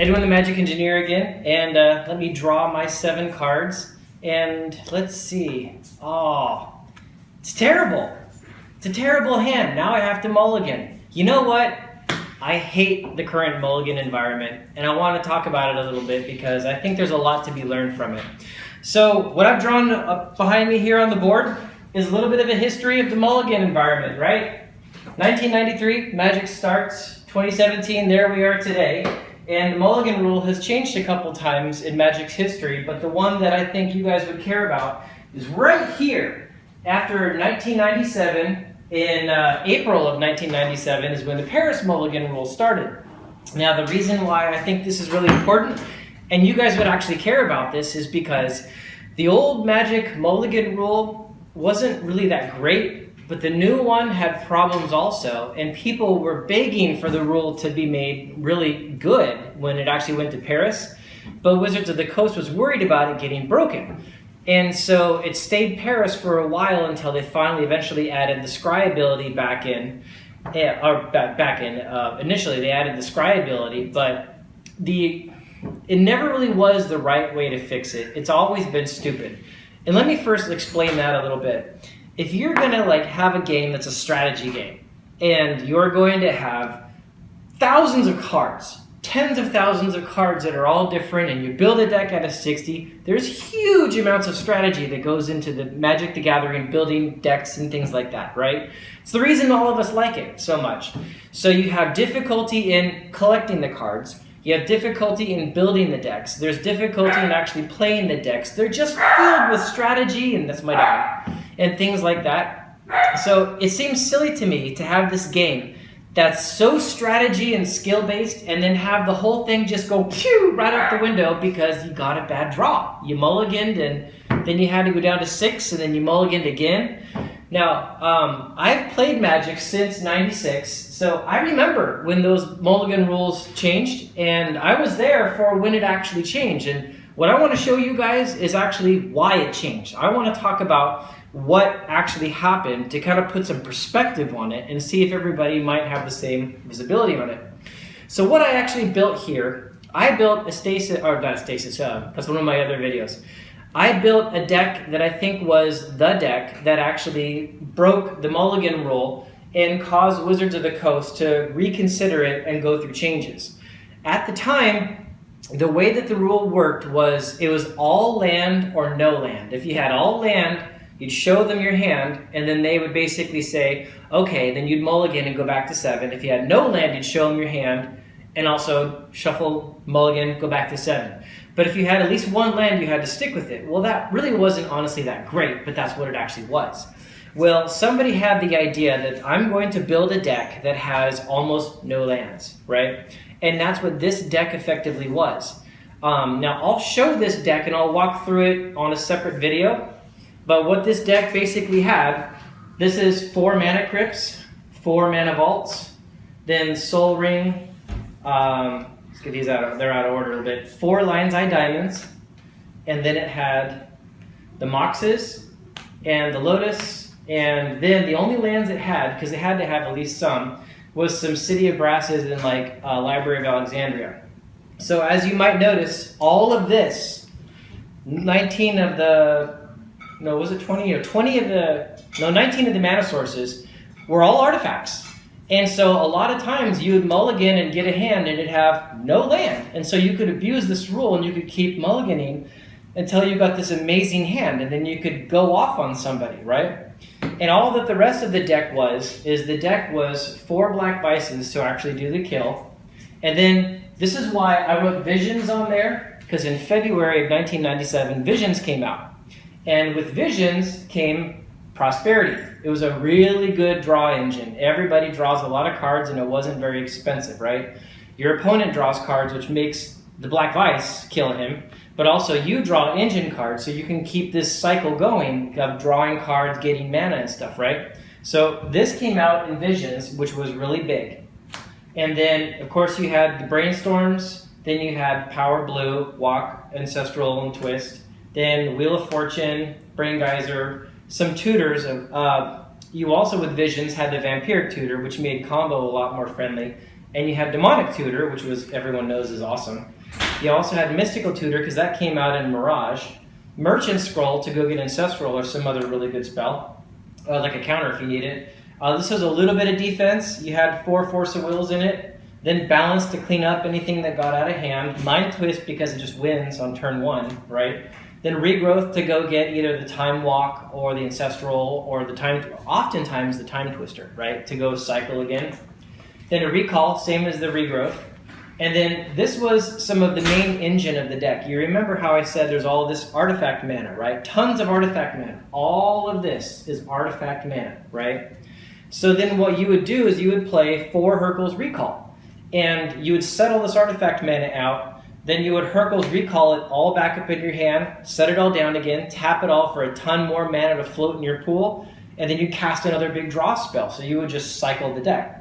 Edwin the Magic Engineer again, and let me draw my 7 cards, and let's see. Oh, it's terrible. It's a terrible hand. Now I have to mulligan. You know what? I hate the current mulligan environment, and I want to talk about it a little bit because I think there's a lot to be learned from it. So what I've drawn up behind me here on the board is a little bit of a history of the mulligan environment, right? 1993, Magic starts. 2017, there we are today. And the mulligan rule has changed a couple times in Magic's history, but the one that I think you guys would care about is right here. After 1997, in April of 1997 is when the Paris mulligan rule started. Now the reason why I think this is really important, and you guys would actually care about this, is because the old Magic mulligan rule wasn't really that great, but the new one had problems also, and people were begging for the rule to be made really good when it actually went to Paris, but Wizards of the Coast was worried about it getting broken. And so it stayed Paris for a while until they finally eventually added the scry ability back in, initially they added the scry ability, but it never really was the right way to fix it. It's always been stupid. And let me first explain that a little bit. If you're gonna have a game that's a strategy game, and you're going to have thousands of cards, tens of thousands of cards that are all different, and you build a deck out of 60, there's huge amounts of strategy that goes into the Magic the Gathering building decks and things like that, right? It's the reason all of us like it so much. So you have difficulty in collecting the cards, you have difficulty in building the decks, there's difficulty in actually playing the decks. They're just filled with strategy, and that's my dog, and things like that. So it seems silly to me to have this game that's so strategy and skill based and then have the whole thing just go pew right out the window because you got a bad draw. You mulliganed and then you had to go down to 6 and then you mulliganed again. Now, I've played Magic since '96, so I remember when those mulligan rules changed, and I was there for when it actually changed. And what I want to show you guys is actually why it changed. I want to talk about what actually happened to kind of put some perspective on it and see if everybody might have the same visibility on it. So what I actually built here, I built a stasis, or not a stasis, that's one of my other videos. I built a deck that I think was the deck that actually broke the mulligan rule and caused Wizards of the Coast to reconsider it and go through changes. At the time, the way that the rule worked was it was all land or no land. If you had all land, you'd show them your hand, and then they would basically say, okay, then you'd mulligan and go back to 7. If you had no land, you'd show them your hand, and also shuffle, mulligan, go back to 7. But if you had at least one land, you had to stick with it. Well, that really wasn't honestly that great, but that's what it actually was. Well, somebody had the idea that I'm going to build a deck that has almost no lands, right? And that's what this deck effectively was. Now, I'll show this deck, and I'll walk through it on a separate video. But what this deck basically had, this is 4 mana crypts, 4 mana vaults, then Soul Ring, let's get these out, they're out of order a little bit, 4 Lion's Eye Diamonds, and then it had the Moxes and the Lotus, and then the only lands it had, because it had to have at least some, was some City of Brasses and Library of Alexandria. So as you might notice, all of this, 19 of the 19 of the mana sources were all artifacts. And so a lot of times you would mulligan and get a hand and it'd have no land. And so you could abuse this rule and you could keep mulliganing until you got this amazing hand, and then you could go off on somebody, right? And all that the rest of the deck was, is the deck was 4 Black Vices to actually do the kill. And then this is why I wrote Visions on there, because in February of 1997, Visions came out. And with Visions came Prosperity. It was a really good draw engine. Everybody draws a lot of cards and it wasn't very expensive, right? Your opponent draws cards, which makes the Black Vice kill him, but also you draw engine cards so you can keep this cycle going of drawing cards, getting mana and stuff, right? So this came out in Visions, which was really big. And then, of course, you had the Brainstorms, then you had Power Blue, Walk, Ancestral, and Twist. Then Wheel of Fortune, Brain Geyser, some tutors. You also, with Visions, had the Vampiric Tutor, which made combo a lot more friendly. and you had Demonic Tutor, which was everyone knows is awesome. You also had Mystical Tutor, because that came out in Mirage. Merchant Scroll to go get Ancestral or some other really good spell, like a counter if you need it. This was a little bit of defense. You had 4 Force of Wills in it. Then Balance to clean up anything that got out of hand. Mind Twist because it just wins on turn 1, right? Then Regrowth to go get either the Time Walk or the Ancestral or oftentimes the Time Twister, right? To go cycle again. Then a Recall, same as the Regrowth. And then this was some of the main engine of the deck. You remember how I said there's all this artifact mana, right? Tons of artifact mana. All of this is artifact mana, right? So then what you would do is you would play 4 Hurkyl's Recall. And you would settle this artifact mana out. Then you would Hurkyl's Recall it all back up in your hand, set it all down again, tap it all for a ton more mana to float in your pool, and then you cast another big draw spell. So you would just cycle the deck.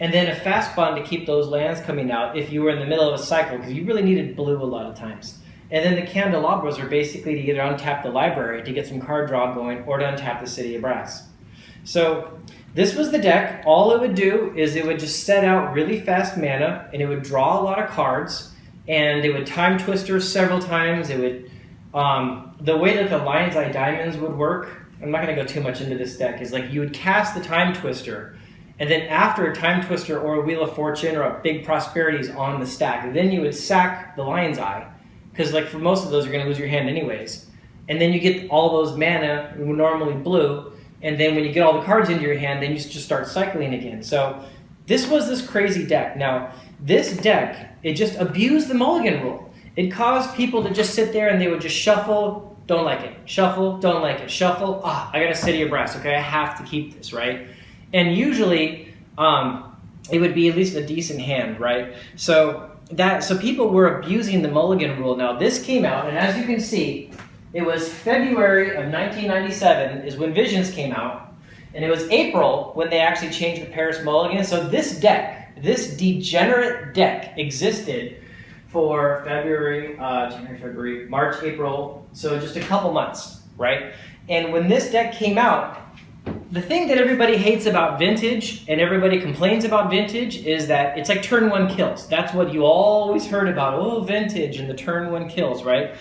And then a fast bond to keep those lands coming out if you were in the middle of a cycle, because you really needed blue a lot of times. And then the Candelabras are basically to either untap the library to get some card draw going or to untap the City of Brass. So this was the deck. All it would do is it would just set out really fast mana, and it would draw a lot of cards, and it would Time Twister several times. It would, the way that the Lion's Eye Diamonds would work, I'm not going to go too much into this deck, is like you would cast the Time Twister, and then after a Time Twister or a Wheel of Fortune or a Big Prosperities on the stack, then you would sack the Lion's Eye, because like for most of those you're going to lose your hand anyways. And then you get all those mana, normally blue, and then when you get all the cards into your hand, then you just start cycling again. So this was this crazy deck. Now, this deck, it just abused the Mulligan rule. It caused people to just sit there and they would just shuffle, don't like it, shuffle, don't like it, shuffle, I got a City of Brass, okay, I have to keep this, right? And usually, it would be at least a decent hand, right? So people were abusing the Mulligan rule. Now this came out, and as you can see, it was February of 1997 is when Visions came out, and it was April when they actually changed the Paris Mulligan. So this deck, this degenerate deck existed for January, February, March, April, so just a couple months, right? And when this deck came out, the thing that everybody hates about Vintage and everybody complains about Vintage is that it's like turn 1 kills. That's what you always heard about, oh, Vintage and the turn 1 kills, right?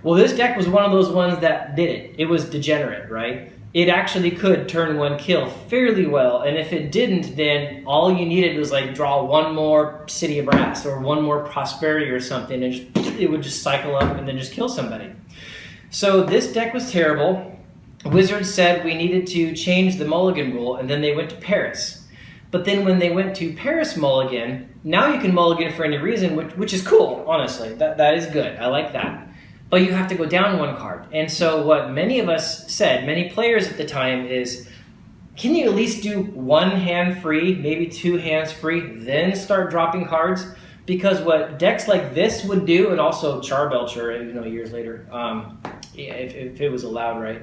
Well, this deck was one of those ones that did it. It was degenerate, right? It actually could turn 1 kill fairly well, and if it didn't, then all you needed was like draw 1 more City of Brass or 1 more Prosperity or something, and it would just cycle up and then just kill somebody. So this deck was terrible. Wizards said we needed to change the Mulligan rule, and then they went to Paris. But then when they went to Paris Mulligan, now you can Mulligan for any reason, which is cool, honestly. That is good. I like that. But you have to go down 1 card. And so what many of us said, many players at the time, is can you at least do 1 hand free, maybe 2 hands free, then start dropping cards? Because what decks like this would do, and also Charbelcher, years later, if it was allowed, right?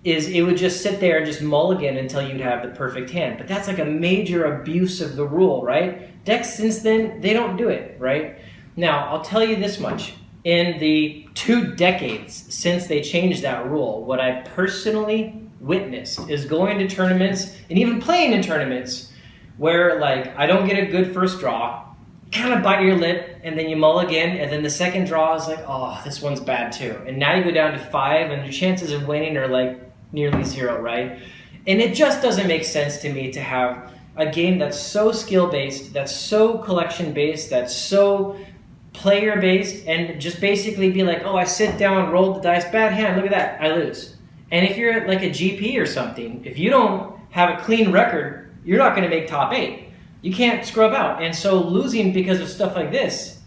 Is it would just sit there and just mulligan until you'd have the perfect hand. But that's like a major abuse of the rule, right? Decks since then, they don't do it, right? Now, I'll tell you this much. In the 2 decades since they changed that rule, what I've personally witnessed is going to tournaments and even playing in tournaments where like I don't get a good first draw, kind of bite your lip, and then you mulligan, and then the second draw is like, oh, this one's bad too. And now you go down to 5, and your chances of winning are like nearly 0, right? And it just doesn't make sense to me to have a game that's so skill-based, that's so collection-based, that's so player-based, and just basically be like, oh, I sit down, roll the dice, bad hand, look at that, I lose. And if you're like a GP or something, if you don't have a clean record, you're not going to make top 8. You can't scrub out. And so losing because of stuff like this,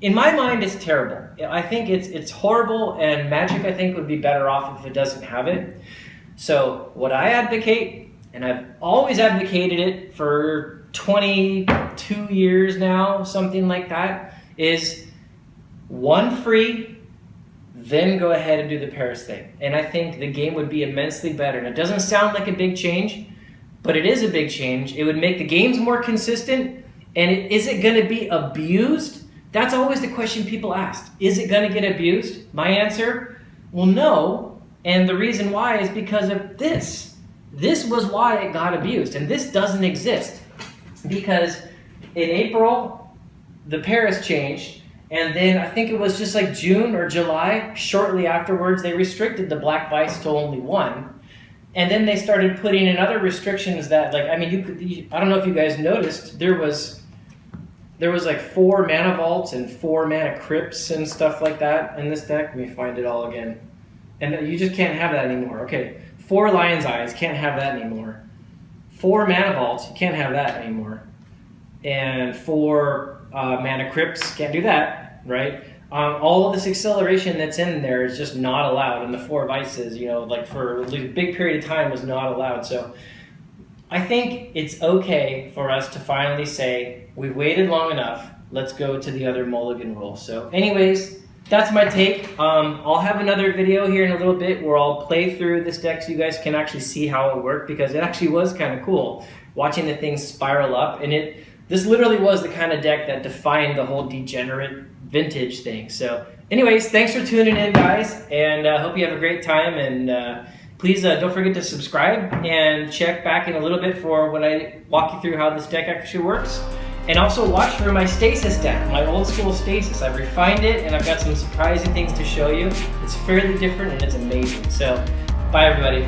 in my mind, it's terrible. I think it's horrible, and Magic, I think, would be better off if it doesn't have it. So what I advocate, and I've always advocated it for 22 years now, something like that, is 1 free, then go ahead and do the Paris thing. And I think the game would be immensely better. And it doesn't sound like a big change, but it is a big change. It would make the games more consistent. And is it going to be abused? That's always the question people ask. Is it going to get abused? My answer, well, no. And the reason why is because of this. This was why it got abused. And this doesn't exist. because in April, the pairs changed, and then I think it was just like June or July, shortly afterwards, they restricted the black vice to only 1. And then they started putting in other restrictions that, like, I mean, I don't know if you guys noticed, there was like 4 mana vaults and 4 mana crypts and stuff like that in this deck. Let me find it all again. And you just can't have that anymore. Okay, 4 Lion's Eyes, can't have that anymore. 4 mana vaults, you can't have that anymore. And 4 mana crypts, can't do that, right? All of this acceleration that's in there is just not allowed, and the 4 vices, you know, like for a big period of time was not allowed. So I think it's okay for us to finally say, we've waited long enough, let's go to the other Mulligan rule. So anyways, that's my take. I'll have another video here in a little bit where I'll play through this deck so you guys can actually see how it worked, because it actually was kind of cool watching the things spiral up. And this literally was the kind of deck that defined the whole degenerate vintage thing. So anyways, thanks for tuning in, guys, and hope you have a great time. And please don't forget to subscribe and check back in a little bit for when I walk you through how this deck actually works. And also watch for my stasis deck, my old school stasis. I've refined it and I've got some surprising things to show you. It's fairly different and it's amazing. So bye everybody.